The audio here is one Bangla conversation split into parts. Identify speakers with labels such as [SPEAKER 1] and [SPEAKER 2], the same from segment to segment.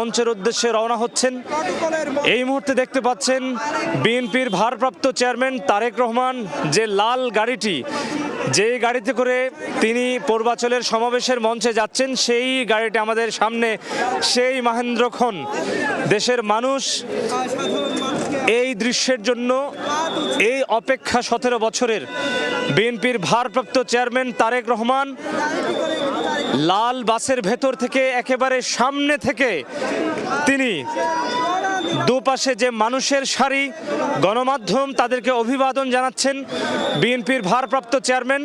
[SPEAKER 1] মঞ্চের উদ্দেশ্যে রওনা হচ্ছেন। এই মুহূর্তে দেখতে পাচ্ছেন বিএনপির ভারপ্রাপ্ত চেয়ারম্যান তারেক রহমান যে লাল গাড়িটি, যে গাড়িতে করে তিনি পূর্বাচলের সমাবেশের মঞ্চে যাচ্ছেন, সেই গাড়িটি আমাদের সামনে। সেই মহেন্দ্রক্ষণ দেশের মানুষ এই দৃশ্যের জন্য এই অপেক্ষা 17 বছরের। বিএনপির ভারপ্রাপ্ত চেয়ারম্যান তারেক রহমান লাল বাসের ভেতর থেকে একেবারে সামনে থেকে তিনি দুপাশে যে মানুষের সারি, গণমাধ্যম তাদেরকে অভিবাদন জানাচ্ছেন। বিএনপির ভারপ্রাপ্ত চেয়ারম্যান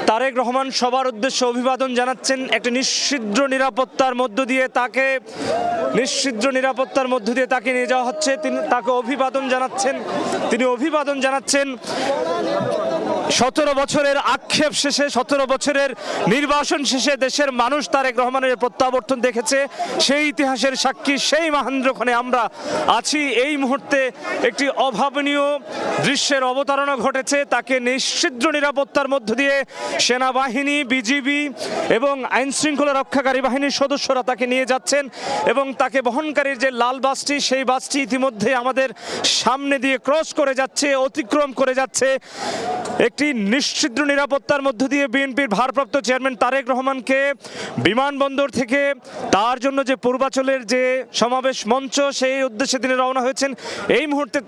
[SPEAKER 1] তারেক রহমান সবার উদ্দেশ্যে অভিবাদন জানাচ্ছেন। একটা নিশ্ছিদ্র নিরাপত্তার মধ্য দিয়ে তাকে নিয়ে যাওয়া হচ্ছে। তিনি তাকে অভিবাদন জানাচ্ছেন। তিনি অভিবাদন জানাচ্ছেন 17 বছরের আক্ষেপ শেষে, 17 বছরের নির্বাসন শেষে দেশের মানুষ তারেক রহমানের প্রত্যাবর্তন দেখেছে। সেই ইতিহাসের সাক্ষী, সেই মহেন্দ্রক্ষণে আমরা আছি। এই মুহূর্তে একটি অভাবনীয় দৃশ্যের অবতারণা ঘটেছে। তাকে নিশ্ছিদ্র নিরাপত্তার মধ্য দিয়ে সেনাবাহিনী, বিজিবি এবং আইন শৃঙ্খলা রক্ষাকারী বাহিনীর সদস্যরা তাকে নিয়ে যাচ্ছেন এবং তাকে বহনকারীর যে লাল বাসটি, সেই বাসটি ইতিমধ্যে আমাদের সামনে দিয়ে ক্রস করে যাচ্ছে, অতিক্রম করে যাচ্ছে। একটি নিশ্ছিদ্র নিরাপত্তার মধ্য দিয়ে বিএনপির ভারপ্রাপ্ত চেয়ারম্যান তারেক রহমানকে বিমানবন্দর থেকে তার জন্য যে পূর্বাচলের যে সমাবেশ মঞ্চ, সেই উদ্দেশ্যে তিনি রওনা হয়েছেন। এই মুহূর্তে